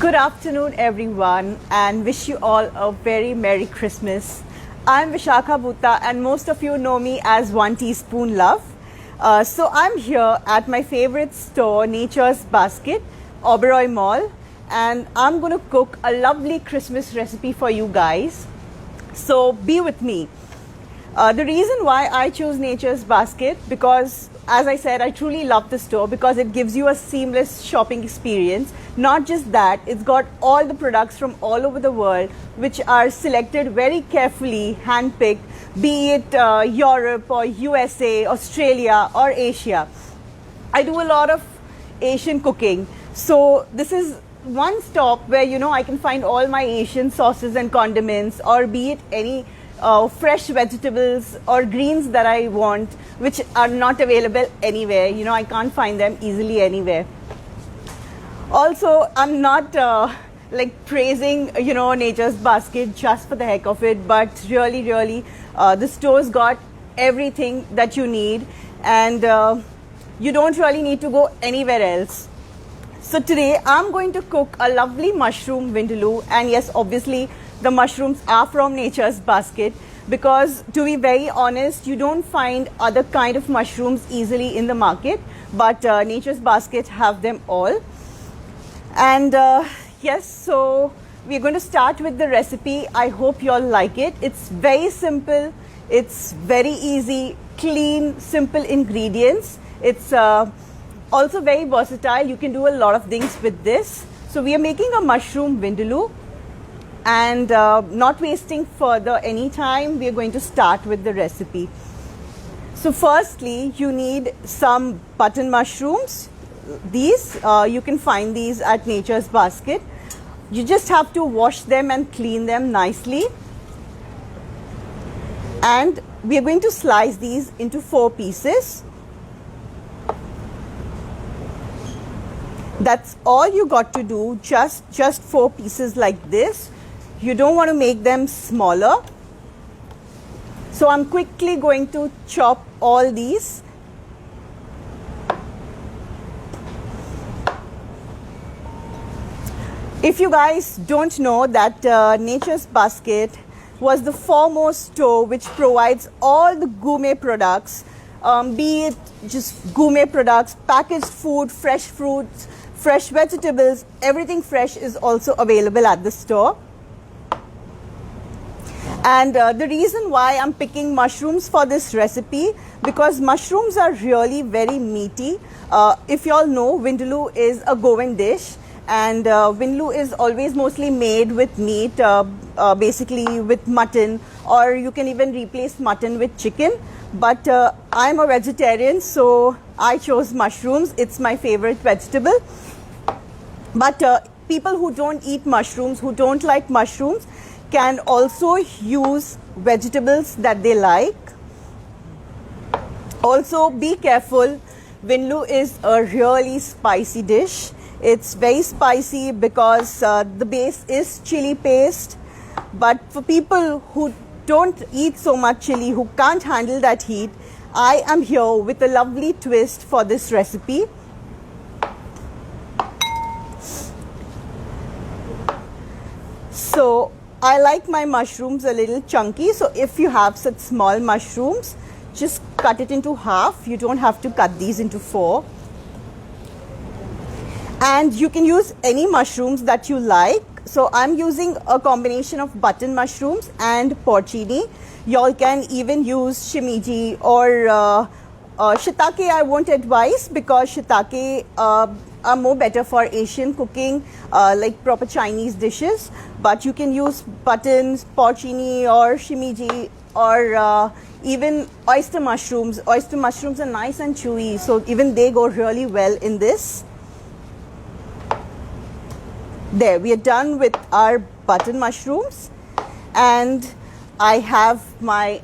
Good afternoon, everyone, and wish you all a very Merry Christmas. I'm Vishakha Bhutta, and most of you know me as One Teaspoon Love. So I'm here at my favorite store, Nature's Basket, Oberoi Mall, and I'm going to cook a lovely Christmas recipe for you guys. So be with me. The reason why I chose Nature's Basket, because as I said, I truly love the store because it gives you a seamless shopping experience. Not just that, it's got all the products from all over the world which are selected very carefully, handpicked, be it Europe or USA, Australia or Asia. I do a lot of Asian cooking, so this is one stop where I can find all my Asian sauces and condiments, or be it any fresh vegetables or greens that I want, which are not available anywhere. I can't find them easily anywhere. Also, I'm not praising Nature's Basket just for the heck of it, but really the store's got everything that you need, and you don't really need to go anywhere else. So today I'm going to cook a lovely mushroom vindaloo, and yes, obviously the mushrooms are from Nature's Basket, because to be very honest, you don't find other kind of mushrooms easily in the market, but Nature's Basket have them all. And yes, so we're going to start with the recipe. I hope you all like it. It's very simple, it's very easy, clean, simple ingredients. It's also very versatile. You can do a lot of things with this. So we are making a mushroom vindaloo, and not wasting further any time, we are going to start with the recipe. So firstly, you need some button mushrooms. These you can find these at Nature's Basket. You just have to wash them and clean them nicely, and we are going to slice these into 4 pieces. That's all you got to do, just 4 pieces like this. You don't want to make them smaller. So I'm quickly going to chop all these. If you guys don't know that Nature's Basket was the foremost store which provides all the gourmet products, be it just gourmet products, packaged food, fresh fruits, fresh vegetables, everything fresh is also available at the store. And the reason why I'm picking mushrooms for this recipe, because mushrooms are really very meaty. If you all know, vindaloo is a Goan dish, and vindaloo is always mostly made with meat, basically with mutton, or you can even replace mutton with chicken. But I'm a vegetarian, so I chose mushrooms. It's my favorite vegetable. But people who don't eat mushrooms, who don't like mushrooms, can also use vegetables that they like. Also, be careful, vindaloo is a really spicy dish. It's very spicy because the base is chili paste. But for people who don't eat so much chili, who can't handle that heat, I am here with a lovely twist for this recipe. So I like my mushrooms a little chunky, so if you have such small mushrooms, just cut it into half. You don't have to cut these into 4. And you can use any mushrooms that you like. So I'm using a combination of button mushrooms and porcini. Y'all can even use shimiji or shiitake. I won't advise, because shiitake are more better for Asian cooking, like proper Chinese dishes. But you can use buttons, porcini or shimiji, or even oyster mushrooms. Oyster mushrooms are nice and chewy, so even they go really well in this. There, we are done with our button mushrooms, and I have my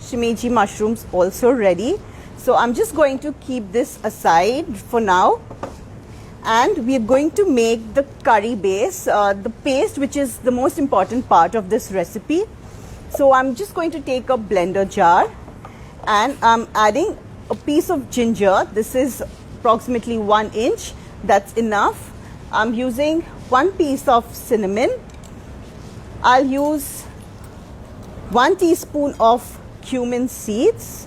shimiji mushrooms also ready. So I'm just going to keep this aside for now, and we are going to make the curry base, the paste, which is the most important part of this recipe. So I'm just going to take a blender jar, and I'm adding a piece of ginger. This is approximately 1 inch. That's enough. I'm using 1 piece of cinnamon. I'll use 1 teaspoon of cumin seeds,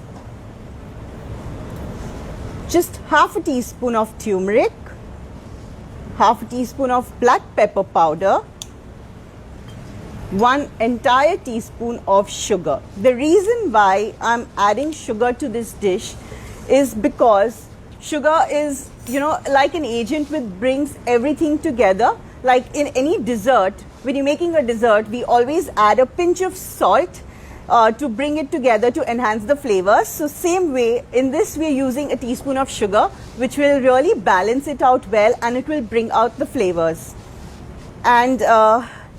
just half a teaspoon of turmeric, half a teaspoon of black pepper powder, 1 entire teaspoon of sugar. The reason why I'm adding sugar to this dish is because sugar is, like an agent which brings everything together. Like in any dessert, when you're making a dessert, we always add a pinch of salt to bring it together to enhance the flavors. So same way, in this we're using a teaspoon of sugar, which will really balance it out well and it will bring out the flavors. And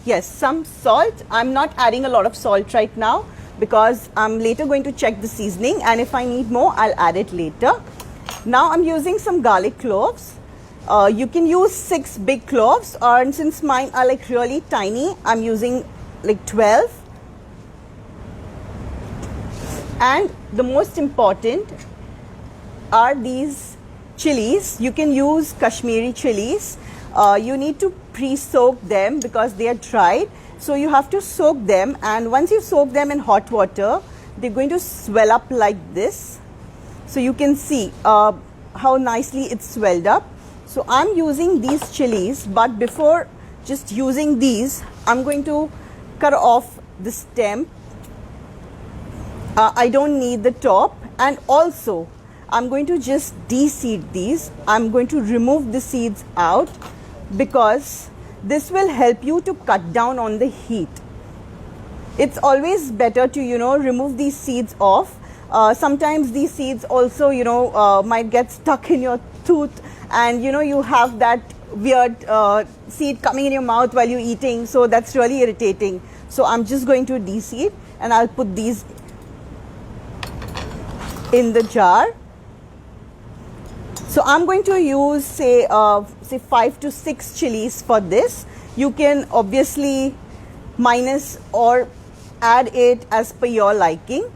yes, some salt. I'm not adding a lot of salt right now because I'm later going to check the seasoning, and if I need more, I'll add it later. Now I'm using some garlic cloves. You can use 6 big cloves, or since mine are like really tiny, I'm using like 12. And the most important are these chilies. You can use Kashmiri chilies. You need to pre-soak them because they are dried. So you have to soak them, and once you soak them in hot water, they're going to swell up like this. So you can see how nicely it's swelled up. So I'm using these chilies, but before just using these, I'm going to cut off the stem. I don't need the top, and also I'm going to just de-seed these. I'm going to remove the seeds out because this will help you to cut down on the heat. It's always better to, remove these seeds off. Sometimes these seeds also, might get stuck in your tooth, and you have that weird seed coming in your mouth while you're eating. So that's really irritating. So I'm just going to de-seed, and I'll put these in the jar. So I'm going to use say 5 to 6 chilies for this. You can obviously minus or add it as per your liking.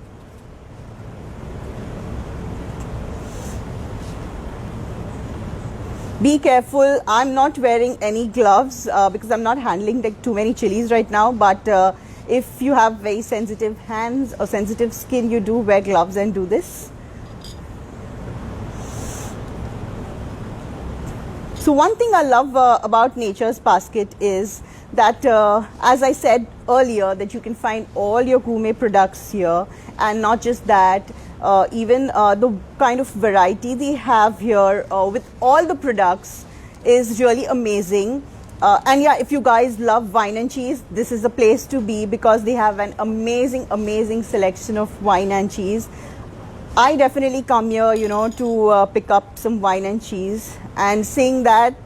Be careful. I'm not wearing any gloves because I'm not handling like too many chilies right now, but if you have very sensitive hands or sensitive skin, you do wear gloves and do this. So one thing I love about Nature's Basket is that, as I said earlier, that you can find all your gourmet products here, and not just that, even the kind of variety they have here with all the products is really amazing. And yeah, if you guys love wine and cheese, this is the place to be because they have an amazing selection of wine and cheese. I definitely come here, to pick up some wine and cheese. And saying that,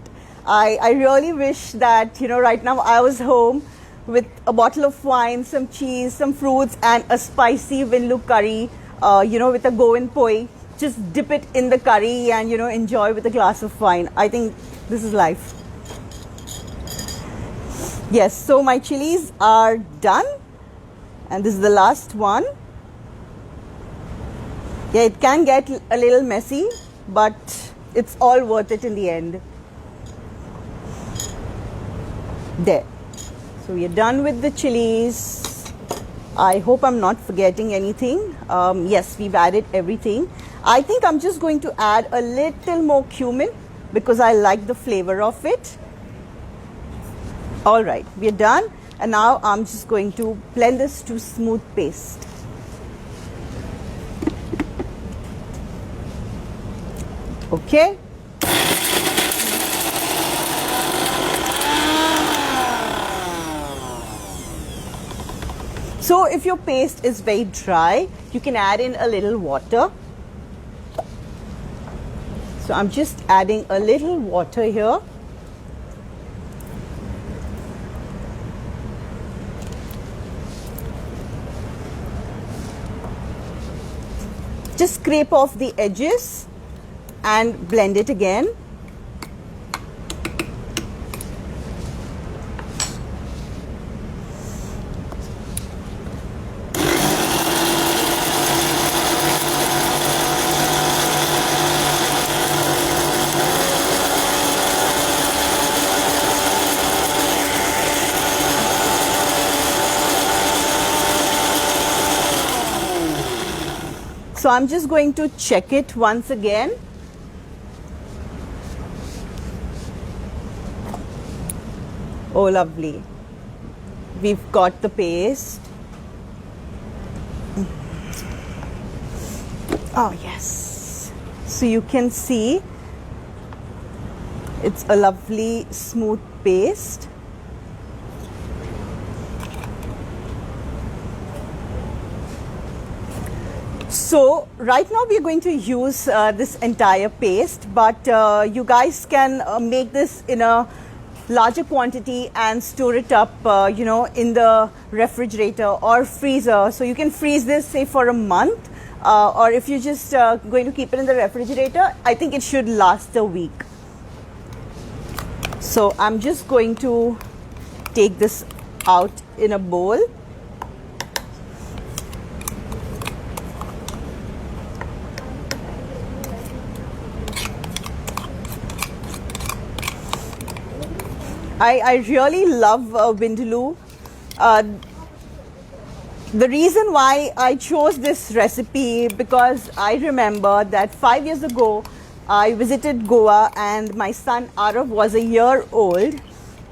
I really wish that, right now I was home with a bottle of wine, some cheese, some fruits, and a spicy Vindaloo curry, with a Goan poi. Just dip it in the curry and, enjoy with a glass of wine. I think this is life. Yes, so my chilies are done. And this is the last one. Yeah, it can get a little messy, but it's all worth it in the end. There. So we are done with the chilies. I hope I'm not forgetting anything. Yes, we've added everything. I think I'm just going to add a little more cumin because I like the flavor of it. All right, we are done. And now I'm just going to blend this to smooth paste. Okay. So if your paste is very dry, you can add in a little water. So I'm just adding a little water here. Just scrape off the edges and blend it again. So I'm just going to check it once again. Oh, lovely. We've got the paste. Oh, yes. So you can see it's a lovely smooth paste. So right now we are going to use this entire paste, but you guys can make this in a larger quantity and store it up, you know, in the refrigerator or freezer. So you can freeze this, say, for a month, or if you're just going to keep it in the refrigerator, I think it should last a week. So I'm just going to take this out in a bowl. I really love Vindaloo. The reason why I chose this recipe, because I remember that 5 years ago I visited Goa and my son Arav was a year old,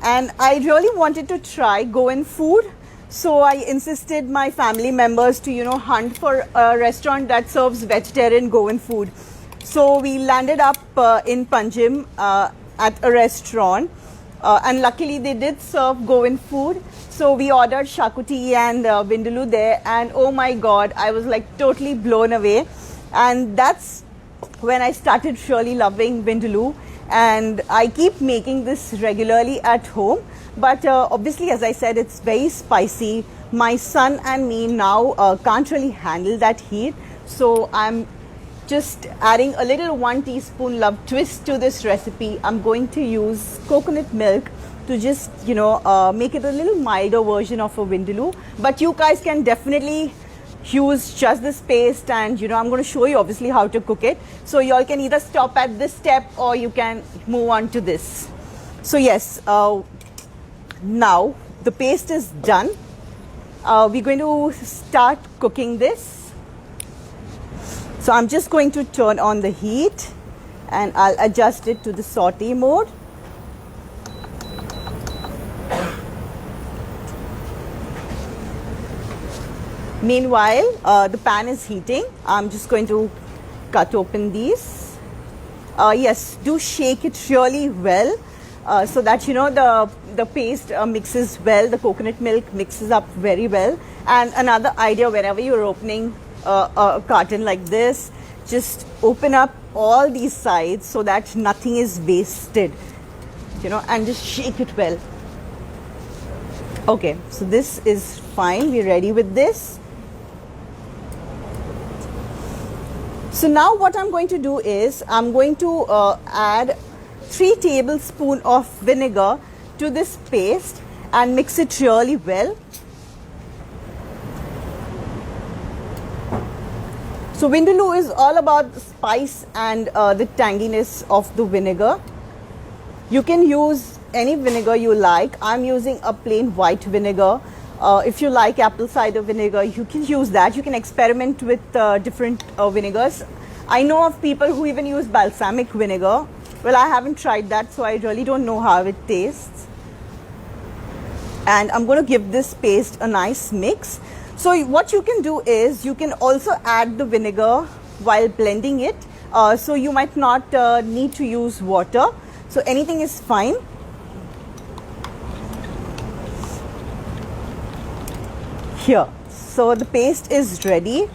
and I really wanted to try Goan food. So I insisted my family members to, you know, hunt for a restaurant that serves vegetarian Goan food. So we landed up in Panjim at a restaurant. And luckily they did serve Goan food. So we ordered shakuti and Vindaloo there, and oh my god, I was like totally blown away. And that's when I started really loving Vindaloo, and I keep making this regularly at home. But obviously, as I said, it's very spicy. My son and me now can't really handle that heat, so I'm just adding a little 1 teaspoon love twist to this recipe. I'm going to use coconut milk to just, you know, make it a little milder version of a Vindaloo. But you guys can definitely use just this paste, and, you know, I'm going to show you obviously how to cook it. So you all can either stop at this step or you can move on to this. So yes, now the paste is done. We're going to start cooking this. So I'm just going to turn on the heat and I'll adjust it to the saute mode. Meanwhile, the pan is heating. I'm just going to cut open these. Yes, do shake it really well so that, you know, the paste mixes well, the coconut milk mixes up very well. And another idea, whenever you're opening a carton like this, just open up all these sides so that nothing is wasted, you know, and just shake it well. Okay, so this is fine. We're ready with this. So now what I'm going to do is I'm going to add 3 tablespoons of vinegar to this paste and mix it really well. So Vindaloo is all about the spice and the tanginess of the vinegar. You can use any vinegar you like. I'm using a plain white vinegar. If you like apple cider vinegar, you can use that. You can experiment with different vinegars. I know of people who even use balsamic vinegar. Well, I haven't tried that, so I really don't know how it tastes. And I'm going to give this paste a nice mix. So what you can do is you can also add the vinegar while blending it. So you might not need to use water. So anything is fine. Here. So the paste is ready.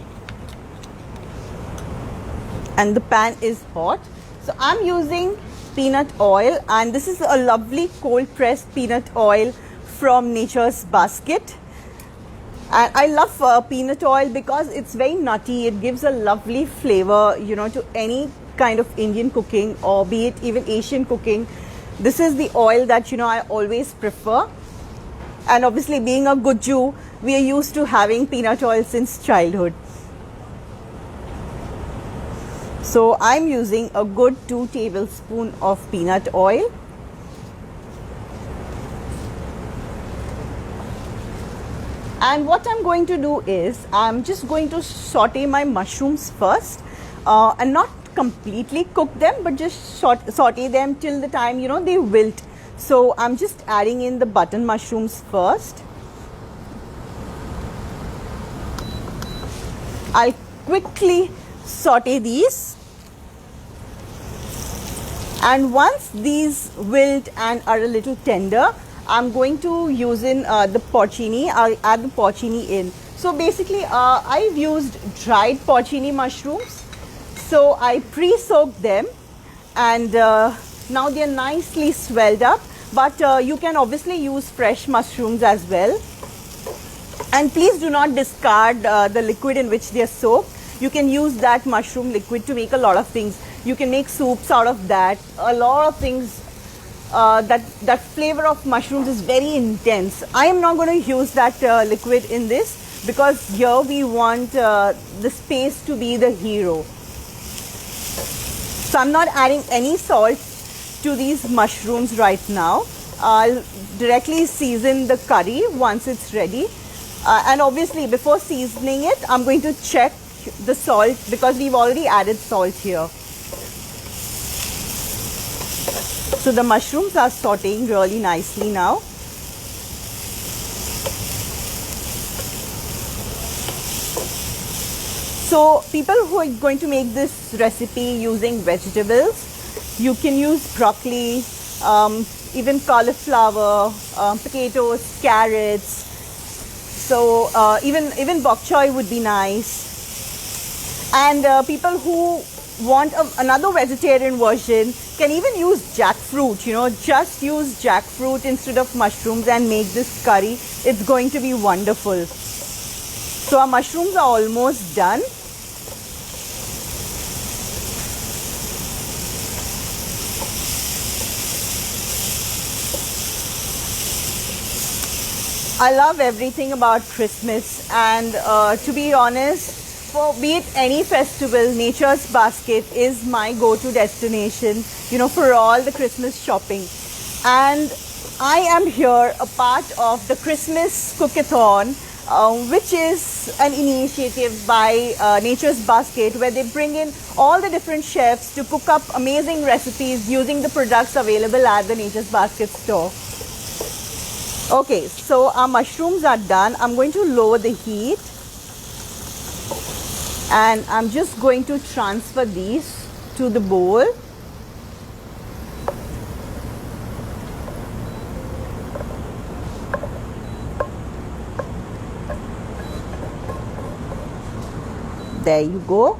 And the pan is hot. So I'm using peanut oil, and this is a lovely cold pressed peanut oil from Nature's Basket. And I love peanut oil because it's very nutty. It gives a lovely flavor, you know, to any kind of Indian cooking, or be it even Asian cooking. This is the oil that, you know, I always prefer. And obviously, being a good Jew, we are used to having peanut oil since childhood. So I'm using a good 2 tablespoons of peanut oil. And what I'm going to do is I'm just going to saute my mushrooms first, and not completely cook them, but just saute them till the time, you know, they wilt. So I'm just adding in the button mushrooms first. I'll quickly saute these, and once these wilt and are a little tender, I'm going to use in the porcini. I'll add the porcini in. So basically I've used dried porcini mushrooms, so I pre-soaked them, and now they're nicely swelled up, but you can obviously use fresh mushrooms as well. And please do not discard the liquid in which they are soaked. You can use that mushroom liquid to make a lot of things. You can make soups out of that, a lot of things. That flavor of mushrooms is very intense. I am not going to use that liquid in this, because here we want the space to be the hero. So I'm not adding any salt to these mushrooms right now. I'll directly season the curry once it's ready. And obviously before seasoning it, I'm going to check the salt, because we've already added salt here. So the mushrooms are sauteing really nicely now. So people who are going to make this recipe using vegetables, you can use broccoli, even cauliflower, potatoes, carrots. So even bok choy would be nice. And people who want another vegetarian version can even use jackfruit. You know, just use jackfruit instead of mushrooms and make this curry. It's going to be wonderful. So our mushrooms are almost done. I love everything about Christmas, and to be honest, for be it any festival, Nature's Basket is my go-to destination, you know, for all the Christmas shopping. And I am here a part of the Christmas Cookathon, which is an initiative by Nature's Basket, where they bring in all the different chefs to cook up amazing recipes using the products available at the Nature's Basket store. Okay, so our mushrooms are done. I'm going to lower the heat, and I'm just going to transfer these to the bowl. There you go.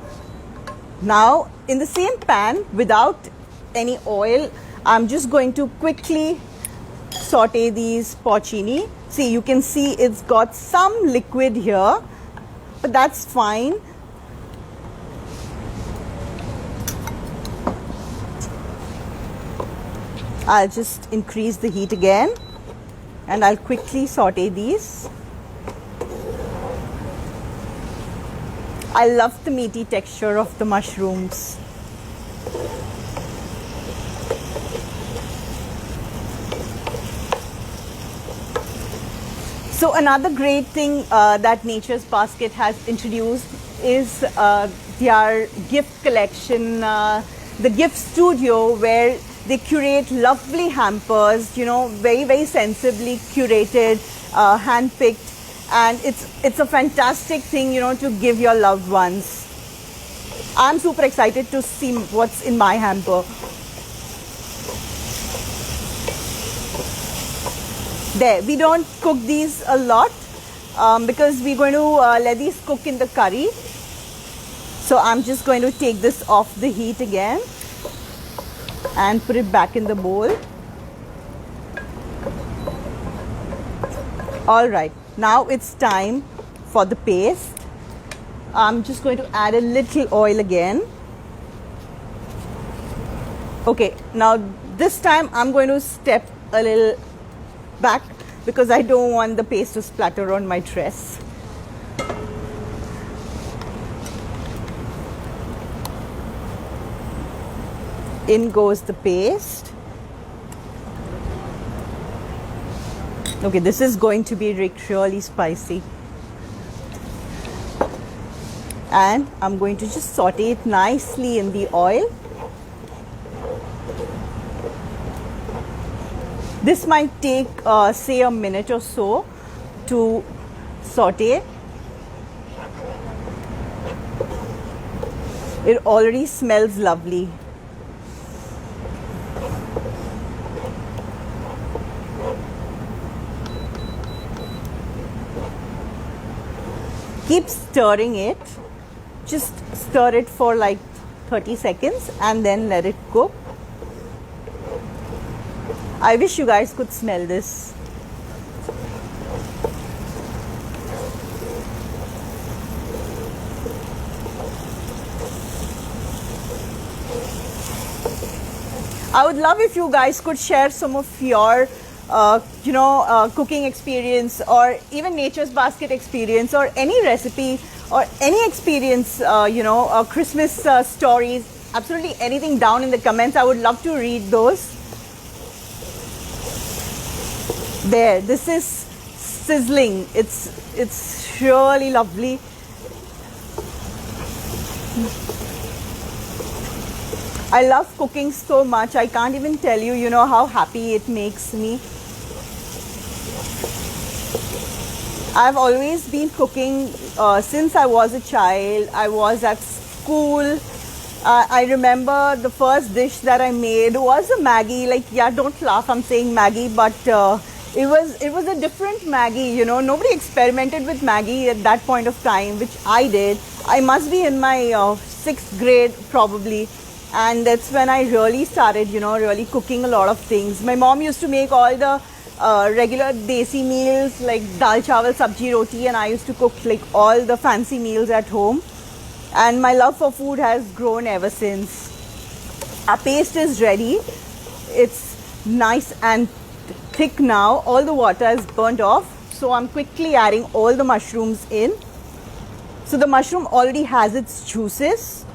Now in the same pan, without any oil, I'm just going to quickly saute these porcini. See, you can see it's got some liquid here, but that's fine. I'll just increase the heat again, and I'll quickly saute these. I love the meaty texture of the mushrooms. So another great thing that Nature's Basket has introduced is their gift collection, the gift studio, where they curate lovely hampers, you know, very, very sensibly curated, hand-picked, and it's a fantastic thing, you know, to give your loved ones. I'm super excited to see what's in my hamper. There, we don't cook these a lot because we're going to let these cook in the curry. So I'm just going to take this off the heat again and put it back in the bowl. All right, now it's time for the paste. I'm just going to add a little oil again. Okay, now this time I'm going to step a little back because I don't want the paste to splatter on my dress. In goes the paste. Okay, this is going to be really spicy. and I'm going to just saute it nicely in the oil. This might take say a minute or so to saute. It already smells lovely. Keep stirring it. Just stir it for like 30 seconds and then let it cook. I wish you guys could smell this. I would love if you guys could share some of your cooking experience, or even Nature's Basket experience, or any recipe or any experience, Christmas stories, absolutely anything down in the comments. I would love to read those. There, this is sizzling. It's really lovely. I love cooking so much. I can't even tell you, how happy it makes me. I've always been cooking since I was a child. I was at school. I remember the first dish that I made was a Maggie. Like, yeah, don't laugh, I'm saying Maggie, but it was a different Maggie. Nobody experimented with Maggie at that point of time, which I did. I must be in my 6th grade probably. And that's when I really started, really cooking a lot of things. My mom used to make all the regular desi meals like dal chawal, sabji, roti, and I used to cook like all the fancy meals at home. And my love for food has grown ever since. Our paste is ready. It's nice and thick now. All the water is burnt off. So I'm quickly adding all the mushrooms in. So the mushroom already has its juices.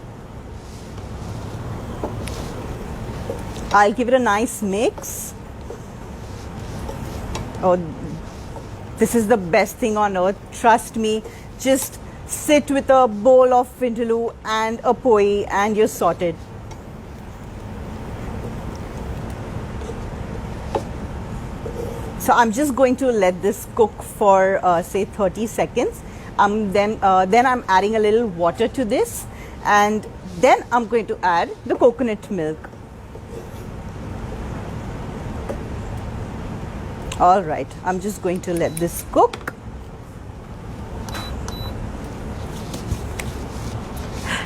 I'll give it a nice mix. Oh, this is the best thing on earth. Trust me. Just sit with a bowl of vindaloo and a poi and you're sorted. So I'm just going to let this cook for say 30 seconds. Then I'm adding a little water to this, and then I'm going to add the coconut milk. All right, I'm just going to let this cook.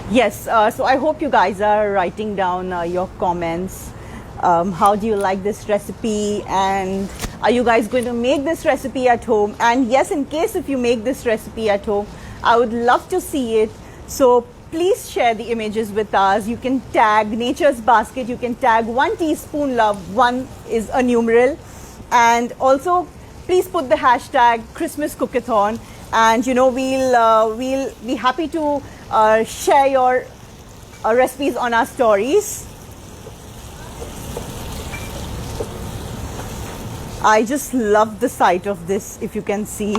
Yes, so I hope you guys are writing down your comments. How do you like this recipe, and are you guys going to make this recipe at home? And yes, in case if you make this recipe at home, I would love to see it. So please share the images with us. You can tag Nature's Basket. You can tag 1 teaspoon love. 1 is a numeral. And also, please put the hashtag Christmas Cookathon, and we'll be happy to share your recipes on our stories. I just love the sight of this, if you can see.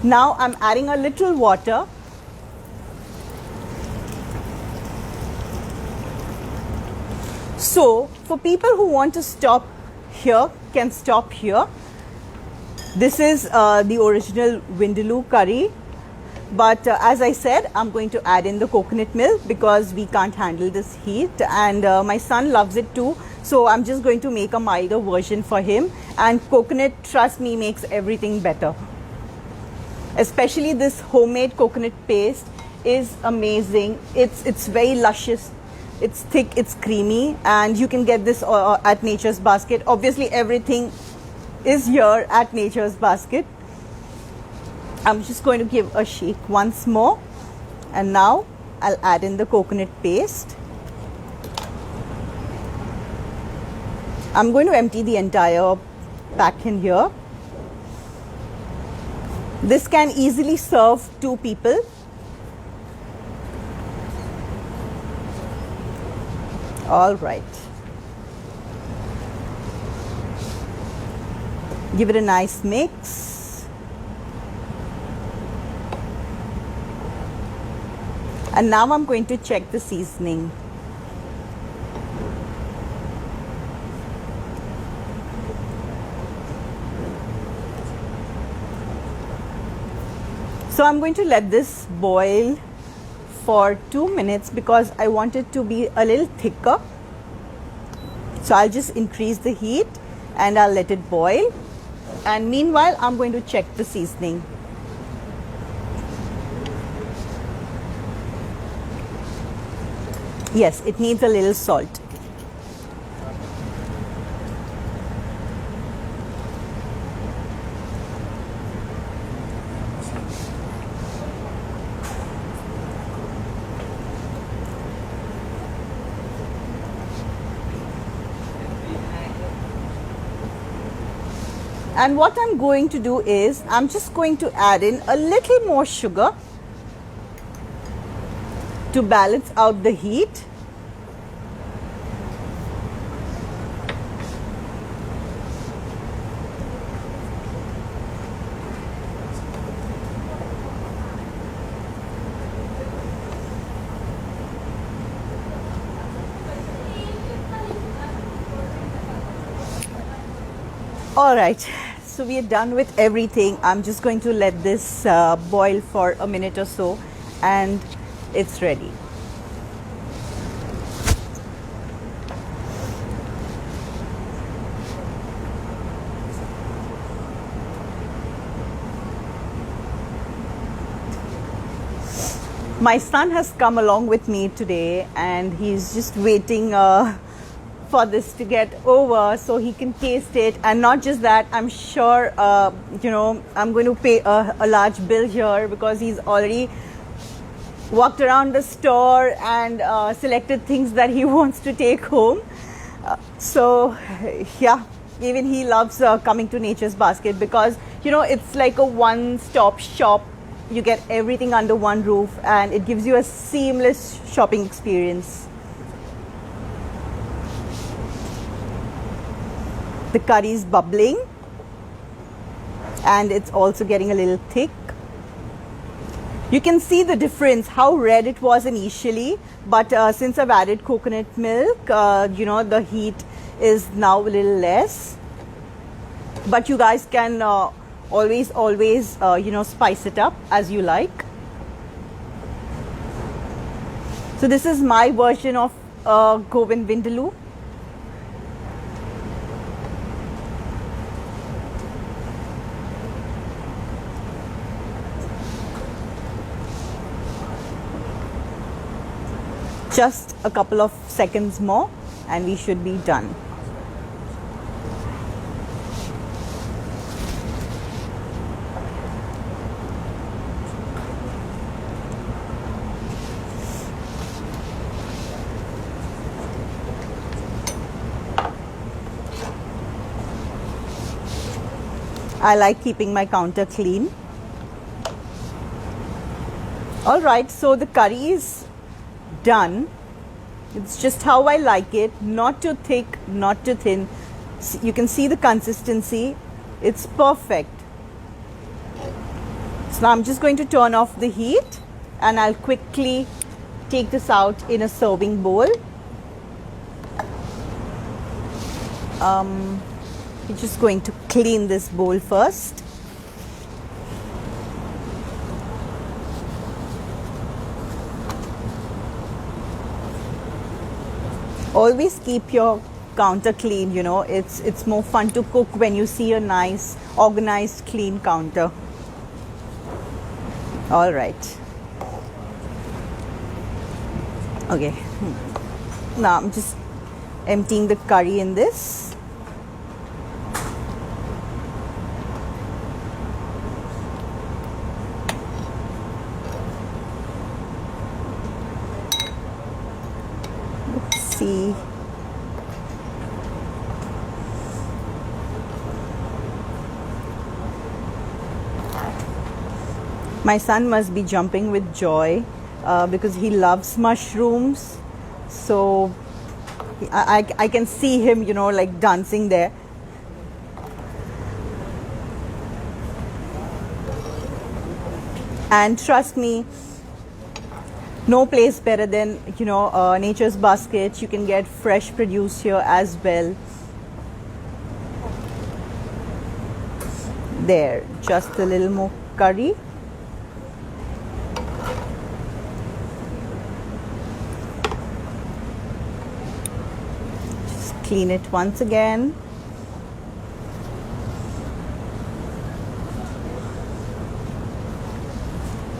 Now I'm adding a little water. So for people who want to stop here, can stop here. This is the original Vindaloo curry, but as I said, I'm going to add in the coconut milk because we can't handle this heat, and my son loves it too, so I'm just going to make a milder version for him. And coconut, trust me, makes everything better. Especially this homemade coconut paste is amazing. It's very luscious. It's thick, it's creamy, and you can get this at Nature's Basket. Obviously, everything is here at Nature's Basket. I'm just going to give a shake once more, and now I'll add in the coconut paste. I'm going to empty the entire pack in here. This can easily serve 2 people. All right. Give it a nice mix. And now I'm going to check the seasoning. So I'm going to let this boil for 2 minutes because I want it to be a little thicker. So I'll just increase the heat and I'll let it boil. And meanwhile, I'm going to check the seasoning. Yes, it needs a little salt. And what I'm going to do is, I'm just going to add in a little more sugar to balance out the heat. All right, so we are done with everything. I'm just going to let this boil for a minute or so and it's ready. My son has come along with me today and he's just waiting for this to get over so he can taste it. And not just that, I'm sure I'm going to pay a large bill here because he's already walked around the store and selected things that he wants to take home. So yeah, even he loves coming to Nature's Basket because it's like a one-stop shop. You get everything under one roof and it gives you a seamless shopping experience. The curry is bubbling and it's also getting a little thick. You can see the difference, how red it was initially, but since I've added coconut milk, the heat is now a little less. But you guys can always spice it up as you like. So this is my version of Mushroom Vindaloo. Just a couple of seconds more and we should be done. I like keeping my counter clean. All right, so the curry is done. It's just how I like it, not too thick, not too thin. You can see the consistency. It's perfect. So now I'm just going to turn off the heat and I'll quickly take this out in a serving bowl. We're just going to clean this bowl first. Always keep your counter clean, it's more fun to cook when you see a nice, organized, clean counter. All right. Okay. Now I'm just emptying the curry in this. See, my son must be jumping with joy because he loves mushrooms. So I can see him, like dancing there. And trust me, No place better than, Nature's Basket. You can get fresh produce here as well. There, just a little more curry. Just clean it once again.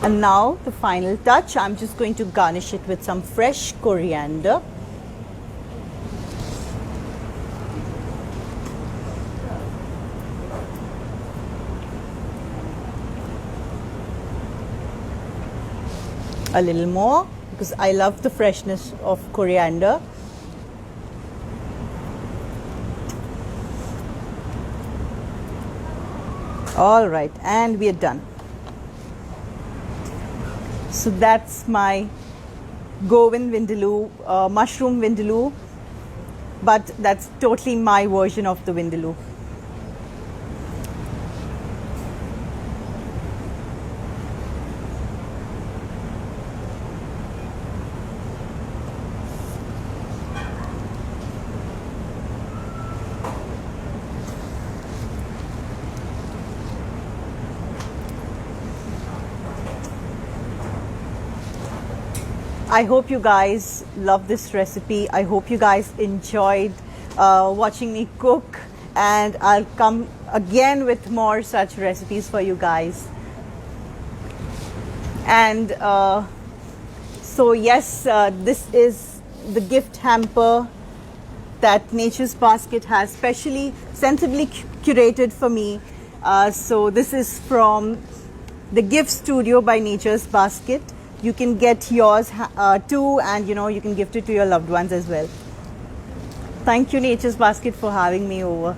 And now the final touch, I'm just going to garnish it with some fresh coriander. A little more because I love the freshness of coriander. All right, and we are done. So that's my Goan Vindaloo, mushroom Vindaloo, but that's totally my version of the Vindaloo. I hope you guys love this recipe. I hope you guys enjoyed watching me cook, and I'll come again with more such recipes for you guys. And so yes, this is the gift hamper that Nature's Basket has specially sensibly curated for me. So this is from the gift studio by Nature's Basket. You can get yours too, and you can gift it to your loved ones as well. Thank you, Nature's Basket, for having me over.